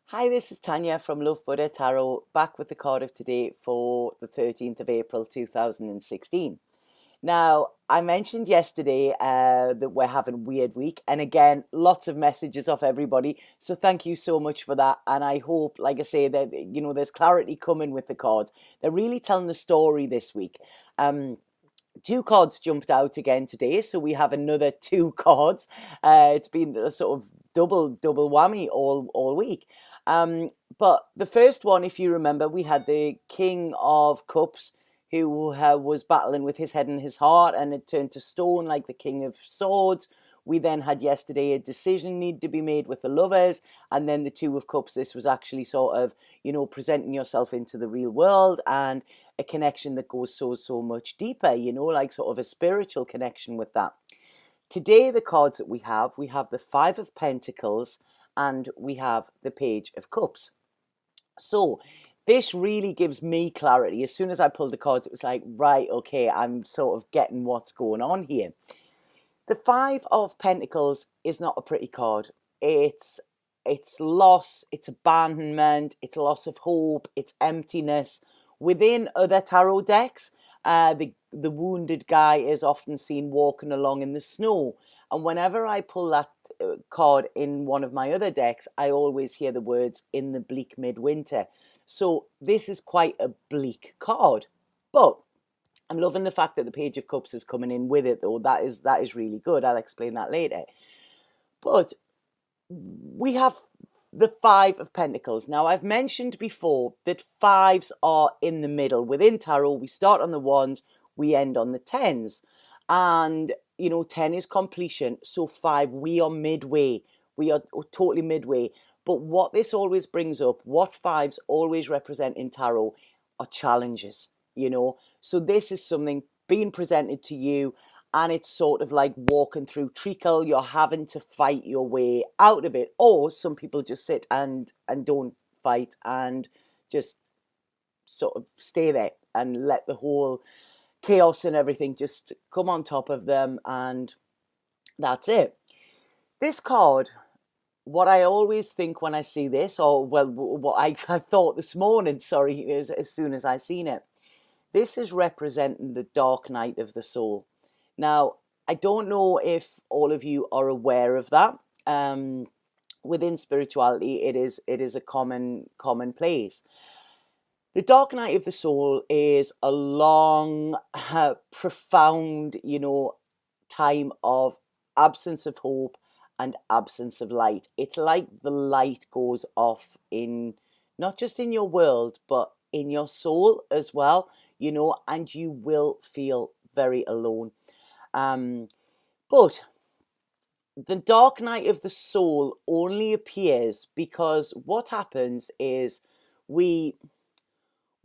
Hi, this is Tanya from Love Buddha Tarot, back with the card of today for the 13th of April 2016. Now, I mentioned yesterday that we're having a weird week, and again, lots of messages off everybody. So thank you so much for that. And I hope, like I say, that there's clarity coming with the cards. They're really telling the story this week. Two cards jumped out again today, so we have another two cards. It's been a sort of double whammy all week. But the first one, if you remember, we had the King of Cups who was battling with his head and his heart, and it turned to stone like the King of Swords. We then had yesterday a decision need to be made with the lovers, and then the Two of Cups. This was actually sort of, presenting yourself into the real world and a connection that goes so much deeper, like sort of a spiritual connection with that. Today, the cards that we have the Five of Pentacles and we have the Page of Cups. So this really gives me clarity. As soon as I pulled the cards, it was like, right, okay, I'm sort of getting what's going on here. The Five of Pentacles is not a pretty card. It's loss, it's abandonment, it's loss of hope, it's emptiness. Within other tarot decks, the wounded guy is often seen walking along in the snow. And whenever I pull that card in one of my other decks, I always hear the words "in the bleak midwinter." So this is quite a bleak card. But I'm loving the fact that the Page of Cups is coming in with it, though. That is really good. I'll explain that later. But we have the Five of Pentacles. Now, I've mentioned before that fives are in the middle. Within tarot, we start on the ones, we end on the tens. And, 10 is completion. So five, we are midway. We are totally midway. But what this always brings up, what fives always represent in tarot, are challenges, So this is something being presented to you, and it's sort of like walking through treacle. You're having to fight your way out of it. Or some people just sit and don't fight and just sort of stay there and let the whole chaos and everything just come on top of them, and that's it. This card, what I always think when I see this, or well, what I thought this morning, sorry, as soon as I seen it, this is representing the dark night of the soul. Now, I don't know if all of you are aware of that. Within spirituality, it is a common place. The dark night of the soul is a long, profound, time of absence of hope and absence of light. It's like the light goes off in, not just in your world, but in your soul as well, and you will feel very alone. But the dark night of the soul only appears because what happens is we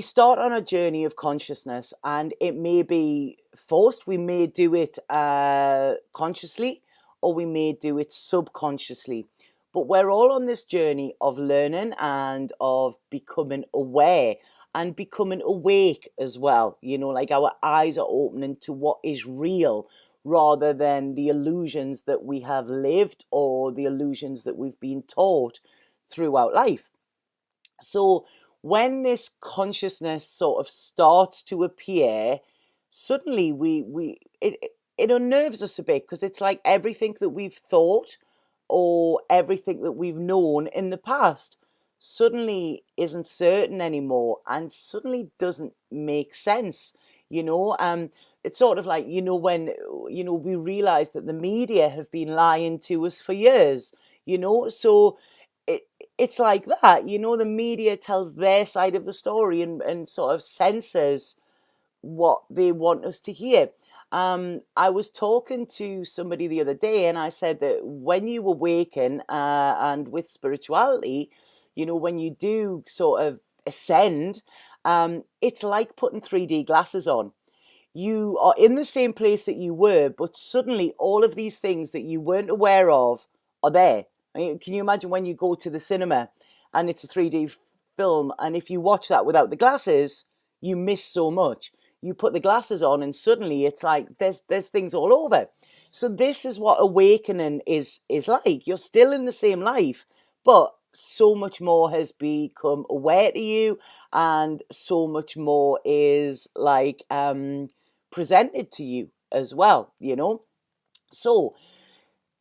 start on a journey of consciousness, and it may be forced. We may do it consciously, or we may do it subconsciously. But we're all on this journey of learning and of becoming aware and becoming awake as well. Like our eyes are opening to what is real rather than the illusions that we have lived or the illusions that we've been taught throughout life. So when this consciousness sort of starts to appear, suddenly it unnerves us a bit, because it's like everything that we've thought or everything that we've known in the past suddenly isn't certain anymore and suddenly doesn't make sense. It's sort of like, when we realize that the media have been lying to us for years, so it's like that. The media tells their side of the story and sort of censors what they want us to hear. I was talking to somebody the other day, and I said that when you awaken and with spirituality, when you do sort of ascend, it's like putting 3D glasses on. You are in the same place that you were, but suddenly all of these things that you weren't aware of are there. I mean, can you imagine when you go to the cinema and it's a 3D film, and if you watch that without the glasses, you miss so much. You put the glasses on and suddenly it's like there's things all over. So this is what awakening is like. You're still in the same life, but so much more has become aware to you, and so much more is like presented to you as well, you know. So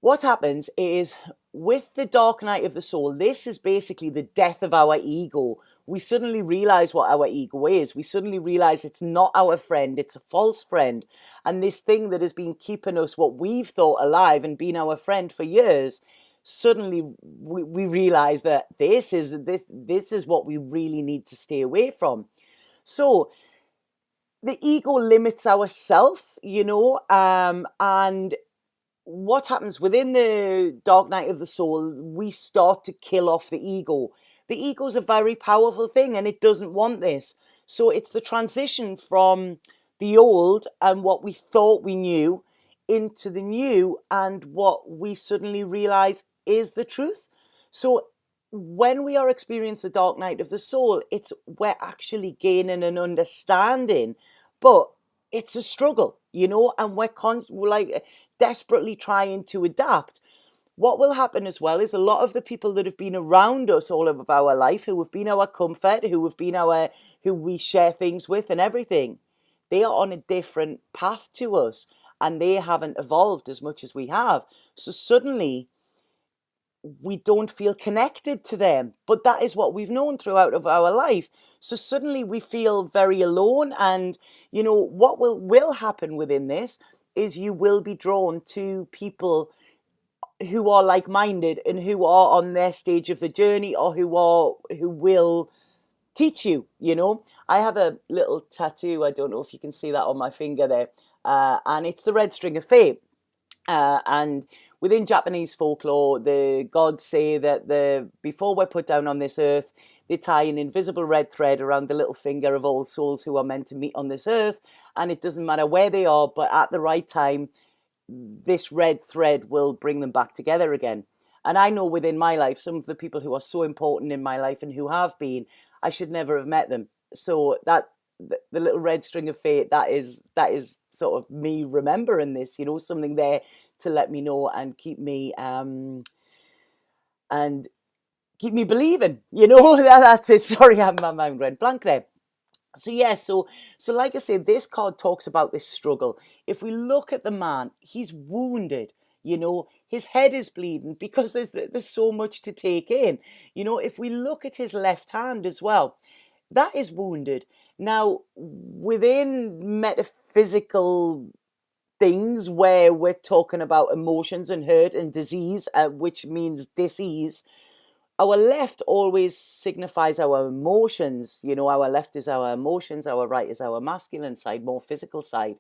what happens is, with the dark night of the soul, this is basically the death of our ego. We suddenly realize what our ego is. We suddenly realize it's not our friend, it's a false friend. And this thing that has been keeping us, what we've thought, alive and been our friend for years, suddenly we realize that this is what we really need to stay away from. So the ego limits ourself, you know, and what happens within the dark night of the soul, we start to kill off the ego. The ego is a very powerful thing, and it doesn't want this. So it's the transition from the old and what we thought we knew into the new and what we suddenly realize is the truth. So when we are experiencing the dark night of the soul, it's we're actually gaining an understanding, but it's a struggle, you know, and we're like desperately trying to adapt. What will happen as well is a lot of the people that have been around us all of our life, who have been our comfort, who we share things with and everything, they are on a different path to us, and they haven't evolved as much as we have. So suddenly we don't feel connected to them, but that is what we've known throughout of our life. So suddenly we feel very alone, and you know what will happen within this is you will be drawn to people who are like-minded and who are on their stage of the journey, or who will teach you, you know. I have a little tattoo, I don't know if you can see that on my finger there, and it's the red string of fate. And within Japanese folklore, the gods say that before we're put down on this earth, they tie an invisible red thread around the little finger of all souls who are meant to meet on this earth. And it doesn't matter where they are, but at the right time, this red thread will bring them back together again. And I know within my life, some of the people who are so important in my life and who have been, I should never have met them. So that the little red string of fate, that is sort of me remembering this, you know, something there to let me know and keep me believing, you know. That's it. Sorry, I'm going blank there. So yeah, so like I said, this card talks about this struggle. If we look at the man, he's wounded, you know, his head is bleeding because there's so much to take in. You know, if we look at his left hand as well, that is wounded. Now, within metaphysical things where we're talking about emotions and hurt and disease, which means disease, our left always signifies our emotions. You know, our left is our emotions, our right is our masculine side, more physical side.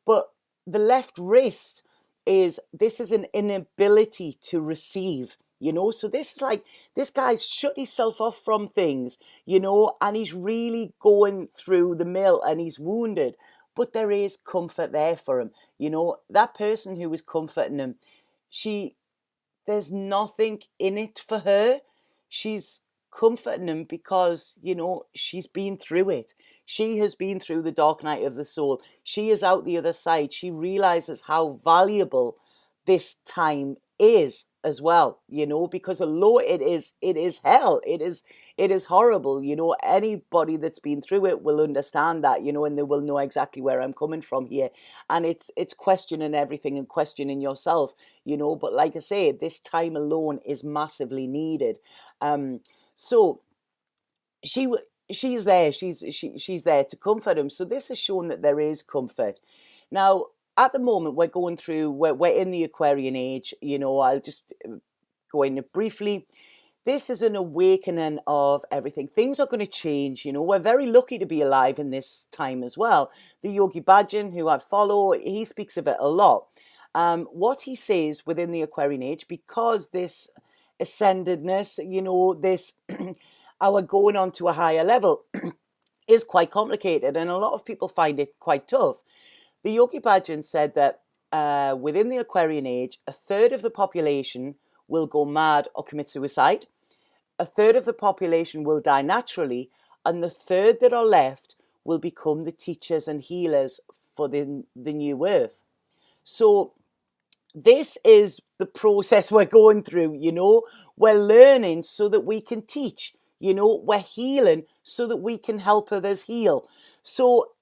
But the left wrist this is an inability to receive, you know. So this is like, this guy's shut himself off from things, you know, and he's really going through the mill and he's wounded. But there is comfort there for him, you know. That person who was comforting him, there's nothing in it for her. She's comforting him because, you know, she's been through it. She has been through the dark night of the soul. She is out the other side. She realizes how valuable this time is as well, you know, because although it is hell, it is horrible, you know. Anybody that's been through it will understand that, you know, and they will know exactly where I'm coming from here. And it's questioning everything and questioning yourself, you know. But like I say, this time alone is massively needed. So she's there. She's there to comfort him. So this has shown that there is comfort. Now, at the moment, we're in the Aquarian age. You know, I'll just go in briefly. This is an awakening of everything. Things are going to change. You know, we're very lucky to be alive in this time as well. The Yogi Bhajan, who I follow, he speaks of it a lot. What he says within the Aquarian age, because this ascendedness, you know, this our going on to a higher level is quite complicated, and a lot of people find it quite tough. The Yogi Bhajan said that within the Aquarian age, a third of the population will go mad or commit suicide. A third of the population will die naturally, and the third that are left will become the teachers and healers for the new earth. So this is the process we're going through, We're learning so that we can teach, We're healing so that we can help others heal. So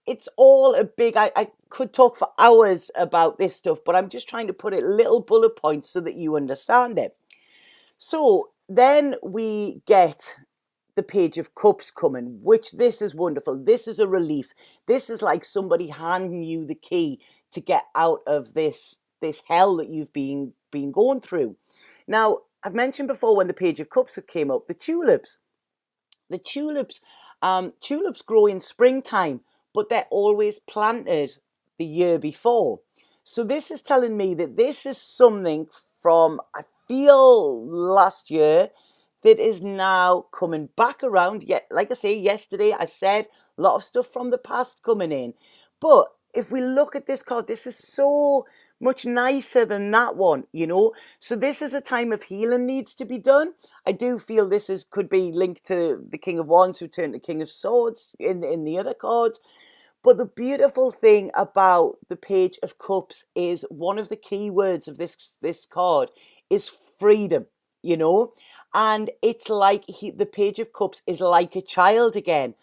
it's all a big, I could talk for hours about this stuff, but I'm just trying to put it little bullet points so that you understand it. So then we get the Page of Cups coming, which this is wonderful. This is a relief. This is like somebody handing you the key to get out of this hell that you've been going through. Now, I've mentioned before when the Page of Cups came up, the tulips. The tulips grow in springtime, but they're always planted the year before. So this is telling me that this is something from, I feel, last year that is now coming back around. Yet, like I say, yesterday I said a lot of stuff from the past coming in. But if we look at this card, this is so much nicer than that one, So this is a time of healing needs to be done. I do feel this could be linked to the King of Wands who turned to King of Swords in the other cards. But the beautiful thing about the Page of Cups is one of the key words of this card is freedom, And it's like the Page of Cups is like a child again.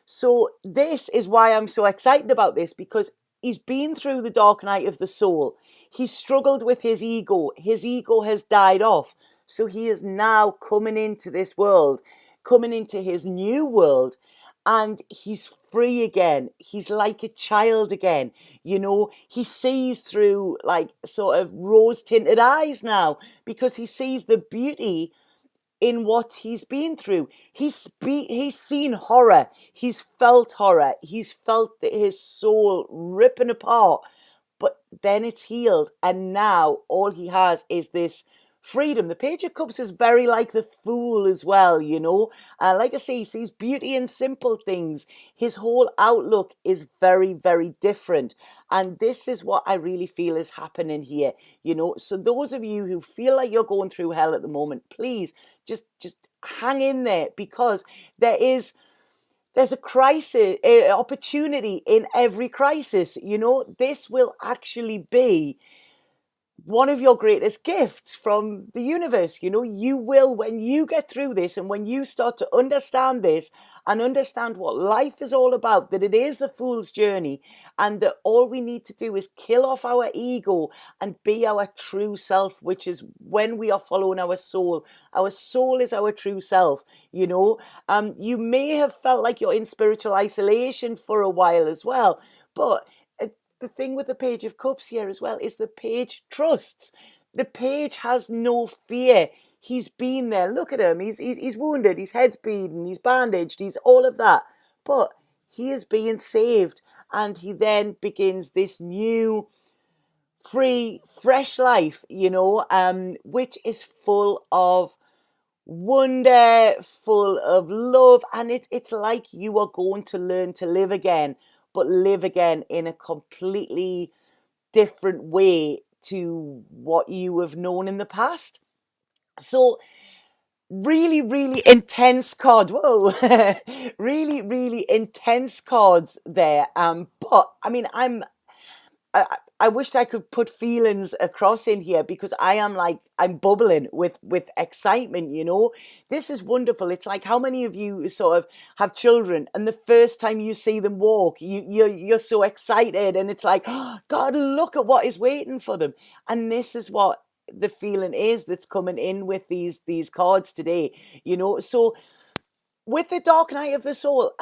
So this is why I'm so excited about this, because he's been through the dark night of the soul. He's struggled with his ego. His ego has died off. So he is now coming into this world, coming into his new world, and he's free again. He's like a child again. He sees through like sort of rose-tinted eyes now, because he sees the beauty in what he's been through. He's seen horror. He's felt horror. He's felt his soul ripping apart. But then it's healed, and now all he has is this freedom. The Page of Cups is very like the Fool as well, like I say, he sees beauty in simple things. His whole outlook is very, very different, and this is what I really feel is happening here, So those of you who feel like you're going through hell at the moment, please just hang in there, because there's a crisis, opportunity in every crisis. This will actually be one of your greatest gifts from the universe. You will, when you get through this and when you start to understand this and understand what life is all about, that it is the Fool's journey, and that all we need to do is kill off our ego and be our true self, which is when we are following our soul. Our soul is our true self. You may have felt like you're in spiritual isolation for a while as well, but the thing with the Page of Cups here as well is the page trusts. The page has no fear. He's been there. Look at him. He's wounded. His head's bleeding. He's bandaged. He's all of that. But he is being saved. And he then begins this new, free, fresh life, which is full of wonder, full of love. And it's like you are going to learn to live again, but live again in a completely different way to what you have known in the past. So really, really intense card. Whoa. Really, really intense cards there. But I mean, I wished I could put feelings across in here, because I'm bubbling with excitement, This is wonderful. It's like, how many of you sort of have children, and the first time you see them walk, you're so excited, and it's like, oh, God, look at what is waiting for them. And this is what the feeling is that's coming in with these cards today, So with the dark night of the soul,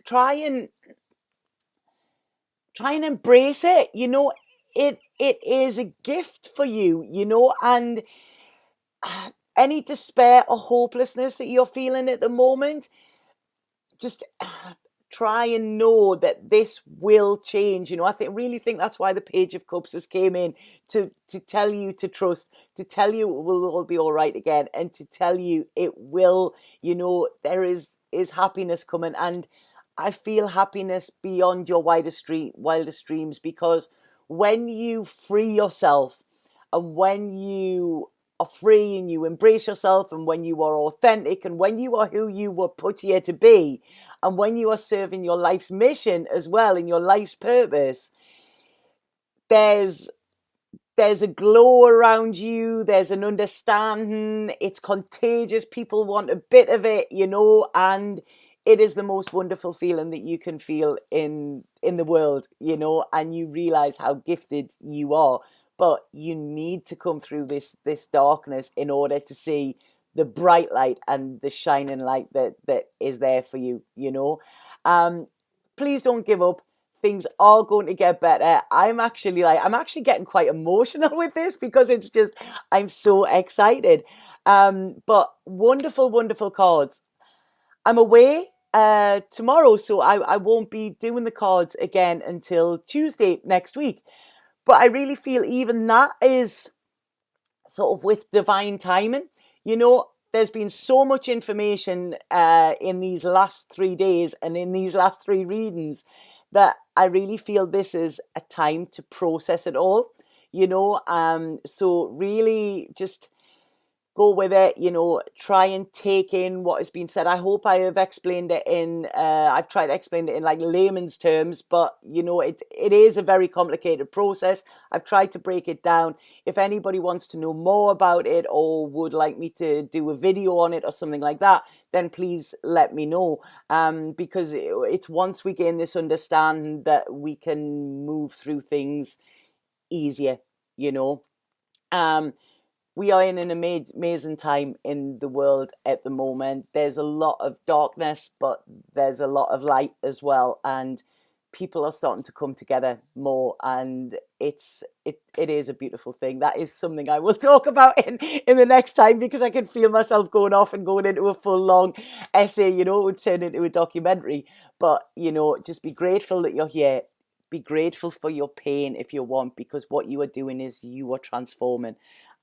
try and embrace it. It is a gift for you, and any despair or hopelessness that you're feeling at the moment, just try and know that this will change. I really think that's why the Page of Cups has came in, to tell you to trust, to tell you it will all be all right again, and to tell you it will. There is happiness coming, and I feel happiness beyond your wildest dreams, because when you free yourself, and when you are free and you embrace yourself, and when you are authentic, and when you are who you were put here to be, and when you are serving your life's mission as well, and your life's purpose, there's there's a glow around you, there's an understanding, it's contagious, people want a bit of it, you know, and it is the most wonderful feeling that you can feel in the world, you know, and you realize how gifted you are. But you need to come through this darkness in order to see the bright light and the shining light that is there for you, you know. Please don't give up. Things are going to get better. I'm actually getting quite emotional with this because it's just, I'm so excited. But wonderful, wonderful cards. I'm away tomorrow, so I won't be doing the cards again until Tuesday next week. But I really feel even that is sort of with divine timing. You know, there's been so much information in these last 3 days and in these last three readings that I really feel this is a time to process it all, you know. So really just go with it, you know, try and take in what has been said. I hope I have explained it in, I've tried to explain it in like layman's terms, but you know, it is a very complicated process. I've tried to break it down. If anybody wants to know more about it or would like me to do a video on it or something like that, then please let me know. Because it's once we gain this understanding that we can move through things easier, you know. We are in an amazing time in the world at the moment. There's a lot of darkness, but there's a lot of light as well. And people are starting to come together more. And it is a beautiful thing. That is something I will talk about in the next time, because I can feel myself going off and going into a full long essay, you know, it would turn into a documentary. But, you know, just be grateful that you're here. Be grateful for your pain if you want, because what you are doing is you are transforming.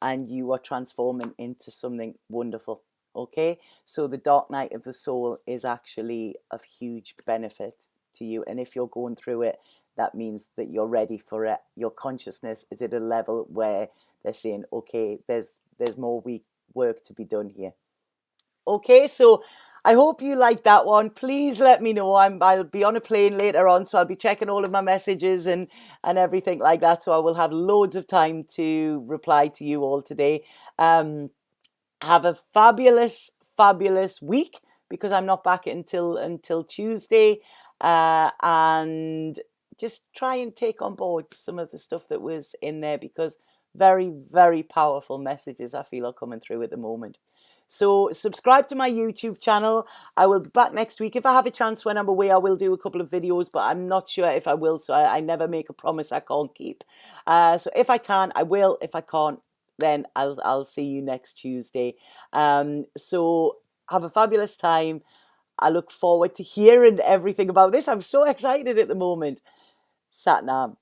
And you are transforming into something wonderful, okay? So the dark night of the soul is actually of huge benefit to you. And if you're going through it, that means that you're ready for it. Your consciousness is at a level where they're saying, okay, there's more work to be done here. Okay, so I hope you like that one. Please let me know. I'll be on a plane later on, so I'll be checking all of my messages and everything like that. So I will have loads of time to reply to you all today. Have a fabulous, fabulous week, because I'm not back until Tuesday. And just try and take on board some of the stuff that was in there, because very, very powerful messages I feel are coming through at the moment. So subscribe to my YouTube channel. I will be back next week. If I have a chance when I'm away, I will do a couple of videos, but I'm not sure if I will. So I never make a promise I can't keep. So if I can, I will. If I can't, then I'll see you next Tuesday. So have a fabulous time. I look forward to hearing everything about this. I'm so excited at the moment. Sat Nam.